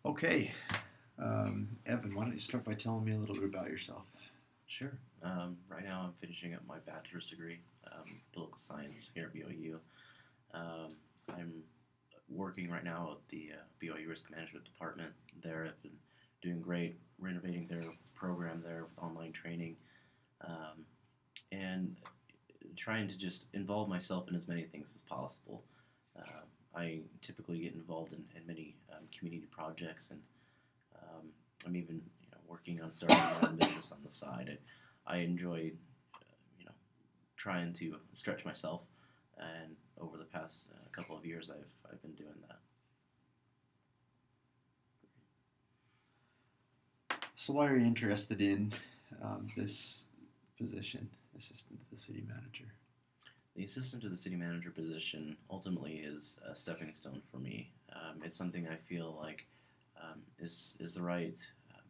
Okay, Evan, why don't you start by telling me a little bit about yourself? Sure. Right now, I'm finishing up my bachelor's degree, political science here at BYU. Um, I'm working right now at the BYU Risk Management Department. There, I've been doing great, renovating their program there with online training, um, and trying to just involve myself in as many things as possible. I typically get involved in many community projects, and I'm even working on starting my own business on the side. I enjoy you know trying to stretch myself, and over the past couple of years, I've been doing that. So, why are you interested in this position, assistant to the city manager? The assistant to the city manager position ultimately is a stepping stone for me. It's something I feel like is the right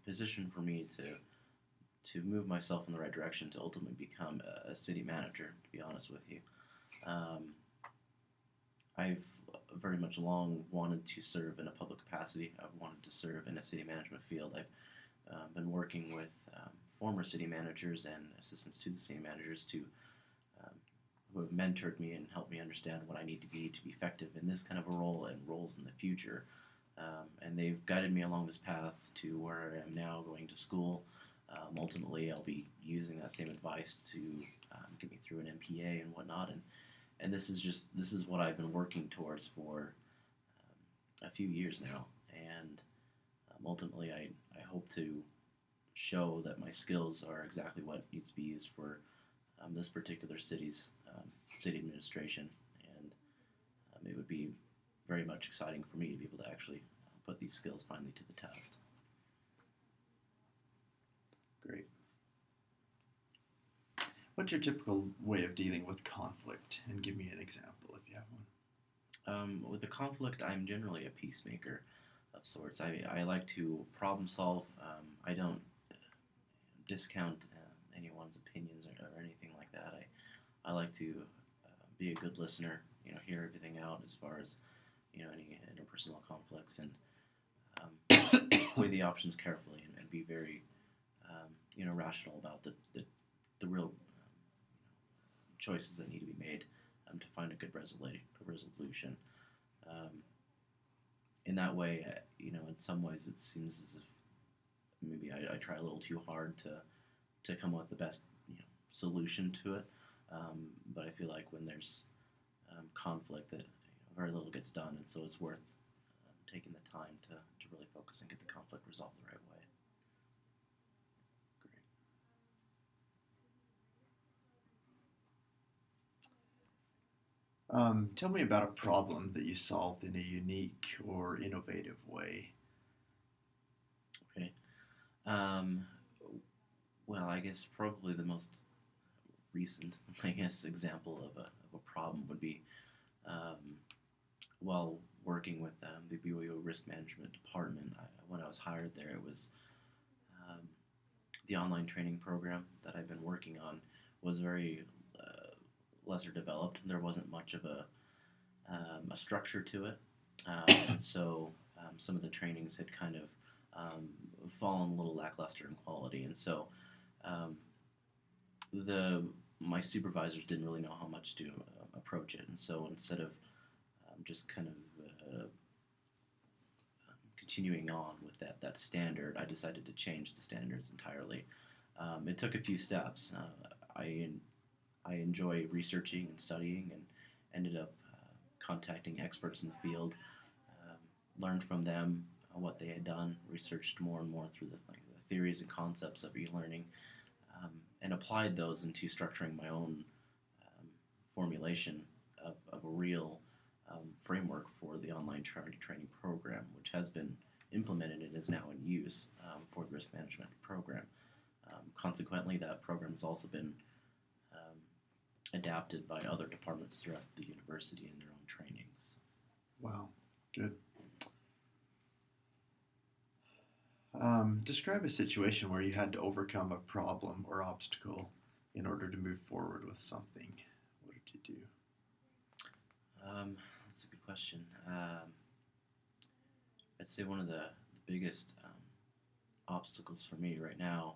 position for me to move myself in the right direction to ultimately become a city manager. To be honest with you, um, I've very much long wanted to serve in a public capacity. I've wanted to serve in a city management field. I've been working with former city managers and assistants to the city managers um, who have mentored me and helped me understand what I need to be effective in this kind of a role and roles in the future. And they've guided me along this path to where I am now going to school. Ultimately, I'll be using that same advice to get me through an MPA and whatnot. And this is what I've been working towards for a few years now. And ultimately, I hope to show that my skills are exactly what needs to be used for this particular city's city administration, and it would be very much exciting for me to be able to actually put these skills finally to the test. Great. What's your typical way of dealing with conflict? And give me an example if you have one. With the conflict, I'm generally a peacemaker of sorts. I like to problem solve. I don't discount anyone's opinions or anything like that. I like to be a good listener, hear everything out as far as any interpersonal conflicts, and weigh the options carefully and be very rational about the real choices that need to be made to find a good resolution. Um, in that way, in some ways, it seems as if maybe I try a little too hard to come up with the best solution to it. But I feel like when there's conflict, that very little gets done, and so it's worth taking the time to really focus and get the conflict resolved the right way. Tell me about a problem that you solved in a unique or innovative way. Okay. Um, well, I guess probably the most recent, I guess, example of a problem would be um, while working with the BYU Risk Management Department. When I was hired there, it was um, the online training program that I've been working on was very lesser developed. There wasn't much of a structure to it, and so some of the trainings had kind of fallen a little lackluster in quality, and so um, the my supervisors didn't really know how much to approach it, and so instead of just kind of continuing on with that standard, I decided to change the standards entirely. It took a few steps. I enjoy researching and studying, and ended up contacting experts in the field, learned from them what they had done, researched more and more through the theories and concepts of e-learning, and applied those into structuring my own formulation of a real framework for the online training program, which has been implemented and is now in use for the risk management program. Consequently, that program has also been um, adapted by other departments throughout the university in their own trainings. Wow, good. Describe a situation where you had to overcome a problem or obstacle in order to move forward with something. What did you do? That's a good question. I'd say one of the biggest obstacles for me right now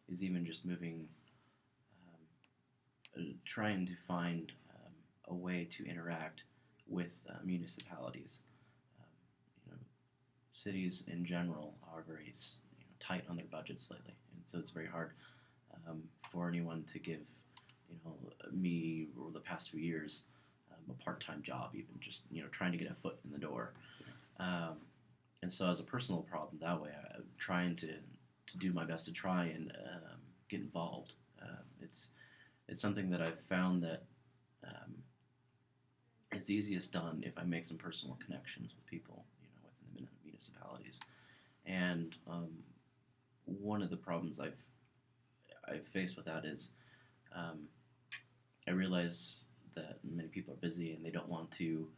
is even just moving, trying to find a way to interact with municipalities. Um, you know, cities in general are very tight on their budgets lately, and so it's very hard for anyone to give me over the past few years a part-time job, even just trying to get a foot in the door. Um, and so as a personal problem that way, I'm trying to do my best to try and get involved. It's something that I've found that um, it's easiest done if I make some personal connections with people, within the municipalities. And one of the problems I've faced with that is um, I realize that many people are busy and they don't want to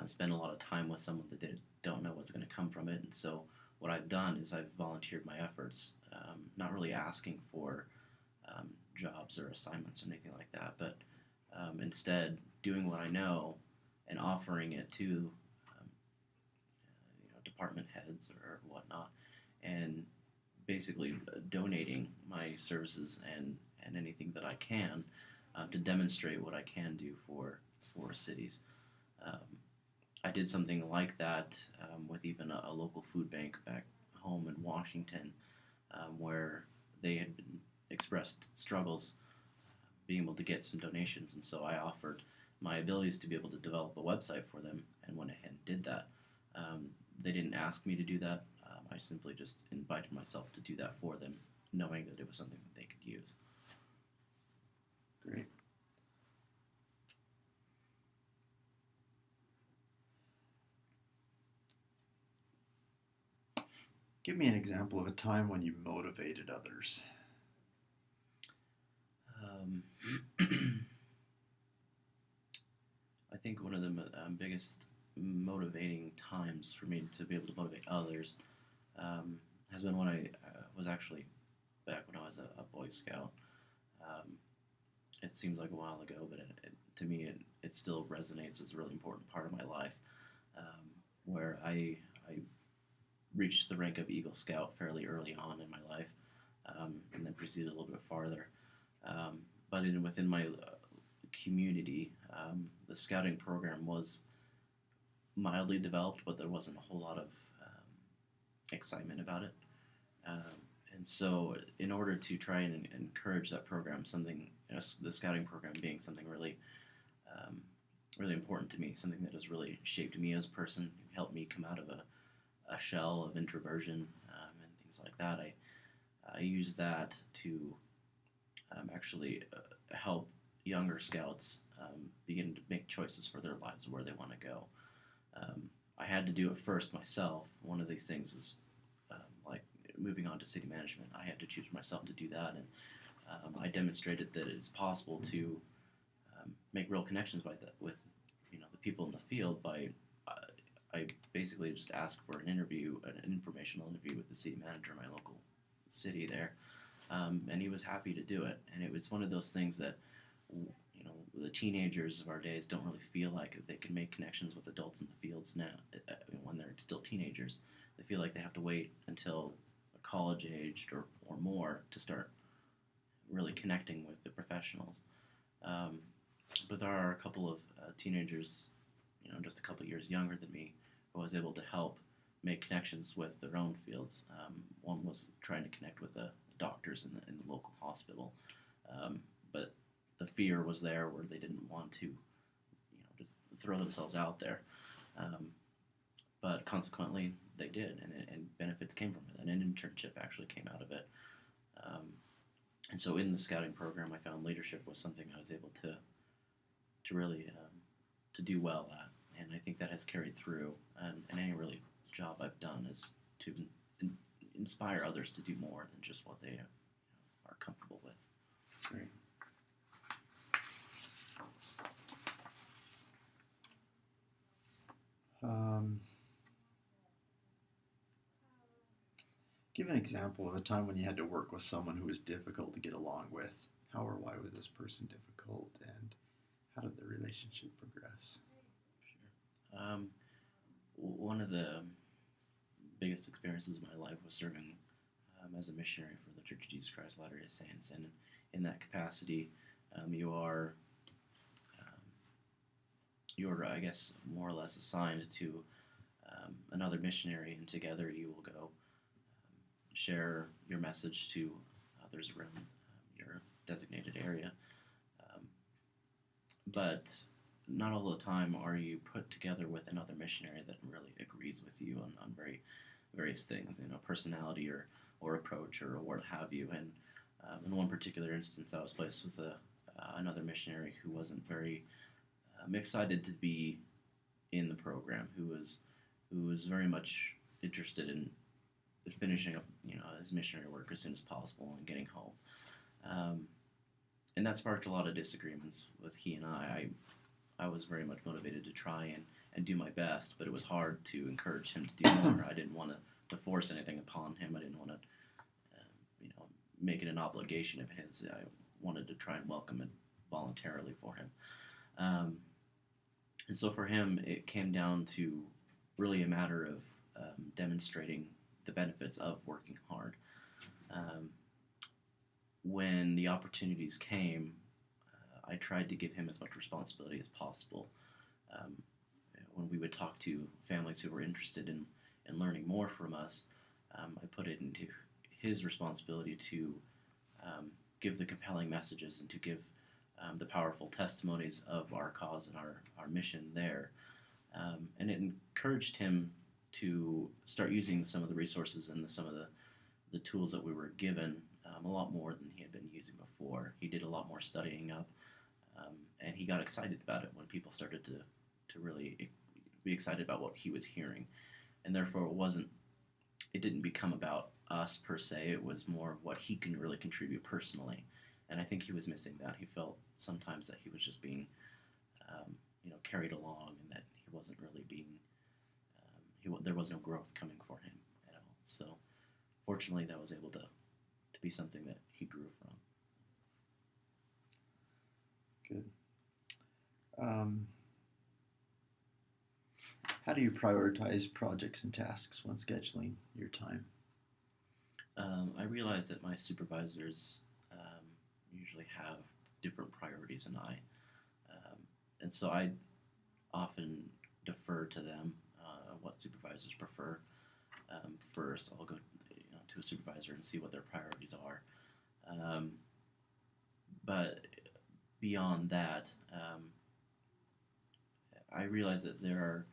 spend a lot of time with someone that they don't know what's going to come from it. And so what I've done is I've volunteered my efforts, not really asking for jobs or assignments or anything like that, but instead doing what I know and offering it to department heads or whatnot, and basically donating my services and anything that I can to demonstrate what I can do for cities. Um, I did something like that with even a local food bank back home in Washington, where they had been expressed struggles being able to get some donations, and so I offered my abilities to be able to develop a website for them, and went ahead and did that. They didn't ask me to do that. I simply just invited myself to do that for them, knowing that it was something that they could use. Great. Give me an example of a time when you motivated others. I think one of the biggest motivating times for me to be able to motivate others has been when I was actually back when I was a Boy Scout. Um, it seems like a while ago, but to me it still resonates as a really important part of my life, where I reached the rank of Eagle Scout fairly early on in my life, and then proceeded a little bit farther. But within my community, the scouting program was mildly developed, but there wasn't a whole lot of excitement about it. And so, in order to try and encourage that program, something the scouting program being something really, really important to me, something that has really shaped me as a person, helped me come out of a shell of introversion and things like that. I use that to actually help younger scouts begin to make choices for their lives, where they want to go. I had to do it first myself. One of these things is like moving on to city management. I had to choose myself to do that, and I demonstrated that it's possible to make real connections with the people in the field by I basically just asked for an interview, an informational interview with the city manager of my local city there, and he was happy to do it. And it was one of those things that the teenagers of our days don't really feel like they can make connections with adults in the fields now when they're still teenagers. They feel like they have to wait until college aged or more to start really connecting with the professionals. But there are a couple of teenagers, just a couple years younger than me, who I was able to help make connections with their own fields. One was trying to connect with the doctors in the local hospital, but the fear was there where they didn't want to, just throw themselves out there. But consequently, they did, and benefits came from it. And an internship actually came out of it. And so in the scouting program, I found leadership was something I was able to really to do well at. And I think that has carried through. And any really job I've done is to inspire others to do more than just what they are comfortable with. Great. Give an example of a time when you had to work with someone who was difficult to get along with. How or why was this person difficult, and how did the relationship progress? Sure. One of the biggest experiences of my life was serving as a missionary for the Church of Jesus Christ of Latter-day Saints, and in that capacity, um, you're, I guess, more or less assigned to another missionary, and together you will go share your message to others around your designated area. Um, but not all the time are you put together with another missionary that really agrees with you on very various things, personality or approach or what have you. And in one particular instance, I was placed with another missionary who wasn't very excited to be in the program, who was very much interested in finishing up, his missionary work as soon as possible and getting home. And that sparked a lot of disagreements with he and I. I was very much motivated to try and do my best, but it was hard to encourage him to do more. I didn't want to force anything upon him. I didn't want to, make it an obligation of his. I wanted to try and welcome it voluntarily for him. And so for him, it came down to really a matter of demonstrating the benefits of working hard. When the opportunities came, I tried to give him as much responsibility as possible. Um, when we would talk to families who were interested in learning more from us, I put it into his responsibility to give the compelling messages and to give the powerful testimonies of our cause and our mission there. And it encouraged him to start using some of the resources and some of the tools that we were given a lot more than he had been using before. He did a lot more studying up, and he got excited about it when people started to really be excited about what he was hearing. And therefore it didn't become about us per se. It was more of what he can really contribute personally. And I think he was missing that. He felt sometimes that he was just being, carried along, and that he wasn't really being, there was no growth coming for him at all. So fortunately, that was able to be something that he grew from. Good. How do you prioritize projects and tasks when scheduling your time? I realize that my supervisors usually have different priorities than I, and so I often defer to them what supervisors prefer. First, I'll go to a supervisor and see what their priorities are. But beyond that, I realize that there are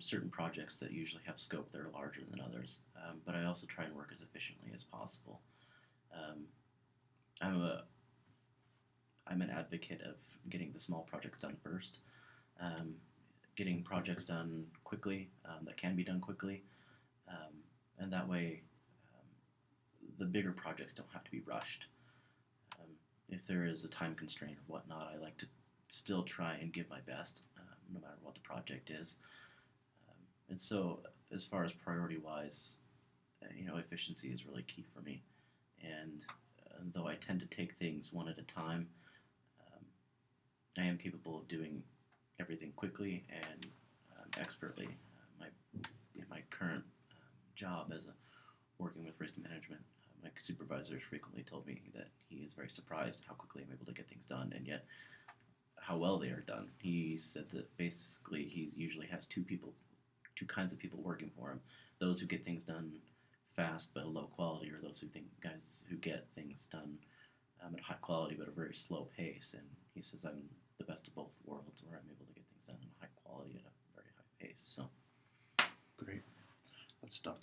certain projects that usually have scope that are larger than others, but I also try and work as efficiently as possible. I'm an advocate of getting the small projects done first, getting projects done quickly that can be done quickly, and that way the bigger projects don't have to be rushed. If there is a time constraint or whatnot, I like to still try and give my best, no matter what the project is. And so, as far as priority-wise, efficiency is really key for me. And though I tend to take things one at a time, I am capable of doing everything quickly and expertly. In my current job as working with risk management, my supervisors frequently told me that he is very surprised how quickly I'm able to get things done, and yet how well they are done. He said that basically he usually has two kinds of people working for him: those who get things done fast but low quality, or those guys who get things done at high quality but a very slow pace. And he says I'm the best of both worlds, where I'm able to get things done in high quality at a very high pace. So great. Let's stop